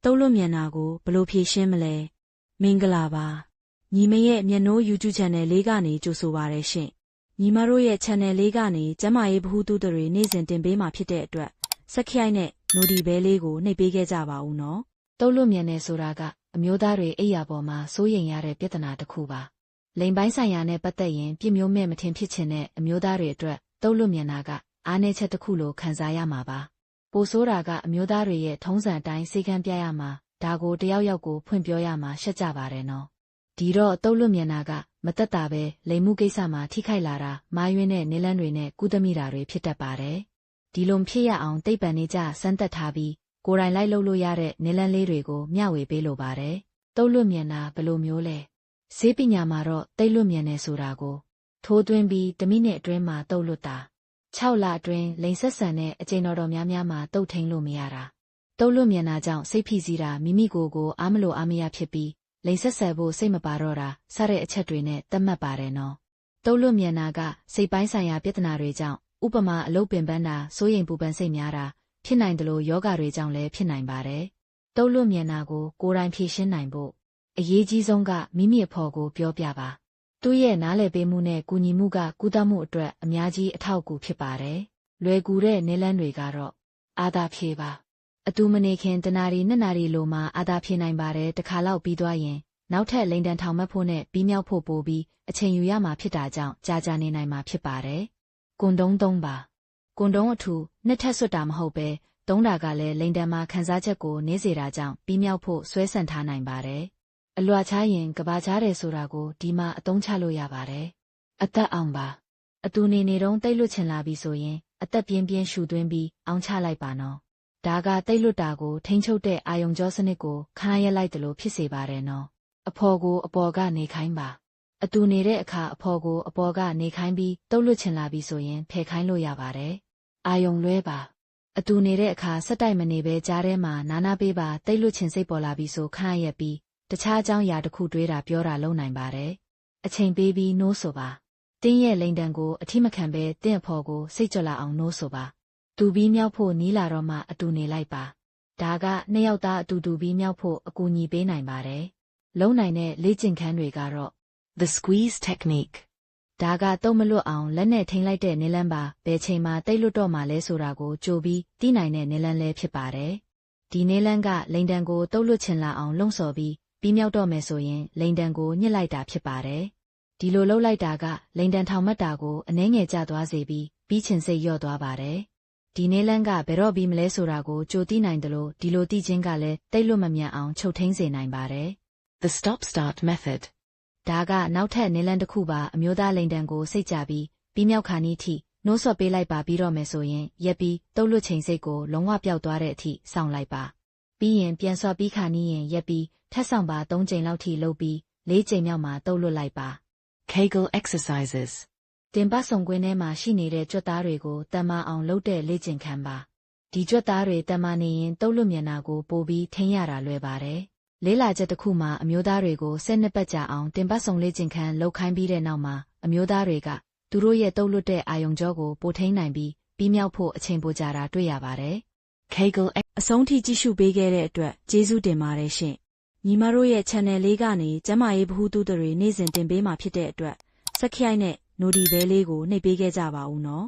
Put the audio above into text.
တုတ်လွတ်မျက်နှာကိုဘလို့ဖြေရှင်းမလဲမင်္ဂလာပါညီမရဲ့မျက်နှိုး YouTube Channel လေးကနေကြိုဆိုပါရရှင်ညီမတို့ရဲ့ Channel လေးကနေကျမရေးဗဟုသုတတွေနေ့စဉ်တင်ပေးမှာဖြစ်တဲ့အတွက် Subscribe နဲ့ Notification ဘဲလေးကိုနှိပ်ပေးခဲ့ကြပါဦးနော်တုတ်လွတ်မျက်နှာဆိုတာကအမျိုးသားတွေအိပ်ယာပေါ်မှာစိုးရိမ်ရတဲ့ပြဿနာတစ်ခုပါလိမ်ပိုင်းဆိုင်ရာနဲ့ပတ်သက်ရင်ပြစ်မျိုးမဲ့မထင်ဖြစ်ချင်တဲ့အမျိုးသားတွေအတွက်တုတ်လွတ်မျက်နှာကအားနည်းချက်တစ်ခုလိုခံစားရမှာပါပိုဆိုးတာကအမျိုးသားတွေရဲ့ထုံးစံအတိုင်းစိတ်ကမ်းပြရမှာဒါကိုတယောက်ယောက်ကိုဖွင့်ပြောရမှာရှက်ကြပါတယ်နော်ဒီတော့တုတ်လွတ်မျက်နှာကမတက်တာပဲလိမ်မှုကိစ္စမှာထိခိုက်လာတာမာယွင်းတဲ့နေလန်းတွေနဲ့ကုသမိတာတွေဖြစ်တတ်ပါတယ်ဒီလိုဖြစ်ရအောင်တိတ်ပံနေကြစမ်းသက်ထားပြီးကိုယ်တိုင်လိုက်လုပ်လို့ရတဲ့နေလန်းလေးတွေကိုမျှဝေပေးလိုပါတယ်တုတ်လွတ်မျက်နှာဘယ်လိုမျိုးလဲဆေးပညာမှာတော့တိတ်လွတ်မျက်နှာဆိုတာကိုထိုးသွင်းပြီး1မိနစ်အတွင်းမှာတုတ်လွတ်တာ6လအတွင်းလိန်ဆက်ဆန်တဲ့အချိန်တော်များများမှာတုတ်ထိန်လို့မရတာတုတ်လွတ်မျက်နှာကြောင့်စိတ်ဖိစီးတာမိမိကိုယ်ကိုအားမလို့အားမရဖြစ်ပြီးလိန်ဆက်ဆယ်ဖို့စိတ်မပါတော့တာစတဲ့အချက်တွေနဲ့သတ်မှတ်ပါတယ်နော်တုတ်လွတ်မျက်နှာကစိတ်ပိုင်းဆိုင်ရာပြဿနာတွေကြောင့်ဥပမာအလုပ်ပင်ပန်းတာစိုးရိမ်ပူပန်စိတ်များတာဖြစ်နိုင်တယ်လို့ယောဂတွေကြောင့်လည်းဖြစ်နိုင်ပါတယ်တုတ်လွတ်မျက်နှာကိုကိုယ်တိုင်ဖြေရှင်းနိုင်ဖို့အရေးကြီးဆုံးကမိမိအဖော်ကိုပြောပြပါသူ့ရဲ့နားလည်ပေးမှုနဲ့ကူညီမှုကကုသမှုအတွက်အများကြီးအထောက်အကူဖြစ်ပါတယ်လွယ်ကူတဲ့နေလန်းတွေကတော့အာသာဖြေပါအတူမနေခင်တနာရီ2နာရီလိုမှအာသာဖြေနိုင်ပါတယ်တစ်ခါလောက်ပြီးသွားရင်နောက်ထပ်လိန်တန်ထောင်မှတ်ဖို့နဲ့ပြီးမြောက်ဖို့ပို့ပြီးအချိန်ယူရမှာဖြစ်တာကြောင့်ကြာနေနိုင်မှာဖြစ်ပါတယ်ကွန်ဒုံး3ပါကွန်ဒုံးအထူနှစ်ထပ်ဆွတ်တာမဟုတ်ပဲသုံးတာကလည်းလိန်တန်မှာခန်းစားချက်ကိုနည်းစေတာကြောင့်ပြီးမြောက်ဖို့ဆွဲဆန့်ထားနိုင်ပါတယ်အလွှာချရင်ကဘာချတယ်ဆိုတာကိုဒီမှာအသုံးချလို့ရပါတယ်အသက်အောင်ပါအတူနေတုန်းတိတ်လွတ်ချင်လာပြီဆိုရင်အသက်ပြင်းပြင်းရှူသွင်းပြီးအောင်ချလိုက်ပါနော်ဒါကတိတ်လွတ်တာကိုထိန်းချုပ်တဲ့အာယုံကြောစနစ်ကိုခဏရက်လိုက်တယ်လို့ဖြစ်စေပါတယ်နော်အဖော်ကိုအပေါ်ကနေခိုင်းပါအတူနေတဲ့အခါအဖော်ကိုအပေါ်ကနေခိုင်းပြီးတုတ်လွတ်ချင်လာပြီဆိုရင်ဖယ်ခိုင်းလို့ရပါတယ်အာယုံလွဲပါအတူနေတဲ့အခါစက်တိုက်မနေပဲကြားထဲမှာနားပေးပါတိတ်လွတ်ချင်စိတ်ပေါ်လာပြီဆိုခဏရက်ပြီးတခြားအကြောင်းအရာတစ်ခုတွေးတာပြောတာလုပ်နိုင်ပါတယ်အချိန်ပေးပြီးနိုးဆိုပါတင်းရဲ့လိန်တန်ကိုအထိမခံပဲတင့်အဖော်ကိုစိတ်ကြွလာအောင်နိုးဆိုပါတူပြီးမြောက်ဖို့နီးလာတော့မှအတူနေလိုက်ပါဒါကနှစ်ယောက်သားအတူတူပြီးမြောက်ဖို့အကူအညီပေးနိုင်ပါတယ်လုံနိုင်တဲ့လေ့ကျင့်ခန်းတွေကတော့ The Squeeze Technique ဒါကတုံးမလွတ်အောင်လက်နဲ့ထိန်းလိုက်တဲ့နေလန်းပါဘယ်ချိန်မှတိတ်လွတ်တော့မှလဲဆိုတာကိုကြိုပြီးသိနိုင်တဲ့နေလန်းလဲဖြစ်ပါတယ်ဒီနေလန်းကလိန်တန်ကိုတုတ်လွတ်ချင်လာအောင်လှုံ့ဆော်ပြီးမြောက်တော့မယ်ဆိုရင်လိန်တန်ကိုညှစ်လိုက်တာဖြစ်ပါတယ်ဒီလိုလှုပ်လိုက်တာကလိန်တန်ထောင်မှတ်တာကိုအနှဲငယ်ကျသွားစေပြီးချင်စိတ်လျော့သွားပါတယ်ဒီနေလန်းကဘယ်တော့ပြီးမလဲဆိုတာကိုကြိုသိနိုင်တယ်လို့ဒီလိုသိချင်းကလည်းတိတ်လွတ်မမြန်အောင်ချုပ်ထိန်းစေနိုင်ပါတယ် The Stop Start Method ဒါကနောက်ထပ်နေလန်းတစ်ခုပါအမျိုးသားလိန်တန်ကိုစိတ်ကြပြီးမြောက်ခါနီးထိနှိုးဆော့ပေးလိုက်ပါပြီးတော့မယ်ဆိုရင်ရက်ပြီးတုတ်လွတ်ချိန်စိတ်ကိုလုံးဝပျောက်သွားတဲ့အထိစောင့်လိုက်ပါပြီးရင်ပြန်ဆော့ပြီးခါနီးရင်ရက်ပြီးထပ်ဆောင်ပါ3ကြိမ်လောက်ထိလုပ်ပြီး4ကြိမ်မြောက်မှာတုတ်လွတ်လိုက်ပါ Kegel exercises တင်ပတ်ဆောင်ကွင်းထဲမှာရှိနေတဲ့ကြွက်သားတွေကိုတန်မာအောင်လုပ်တဲ့လေ့ကျင့်ခန်းပါဒီကြွက်သားတွေတန်မာနေရင်တုတ်လွတ်မျက်နှာကိုပို့ပြီးထိန်းရတာလွယ်ပါတယ်လေးလာချက်တစ်ခုမှာအမျိုးသားတွေကို12ပတ်ကြာအောင်တင်ပတ်ဆောင်လေ့ကျင့်ခန်းလုပ်ခိုင်းပြီးတဲ့နောက်မှာအမျိုးသားတွေကသူတို့ရဲ့တုတ်လွတ်တဲ့အာယုံကြောကိုပို့ထိန်းနိုင်ပြီးမြောက်ဖို့အချိန်ပိုကြာတာတွေ့ရပါတယ် Kegel အဆုံးထိကြည့်ရှုပေးခဲ့တဲ့အတွက်ကျေးဇူးတင်ပါတယ်ရှင်ညီမတို့ရဲ့ channel လေးကနေကျမရေးဗဟုသုတတွေနေ့စဉ်တင်ပေးမှာဖြစ်တဲ့အတွက် subscribe နဲ့ notification ဘဲလေးကိုနှိပ်ပေးခဲ့ကြပါဦးနော်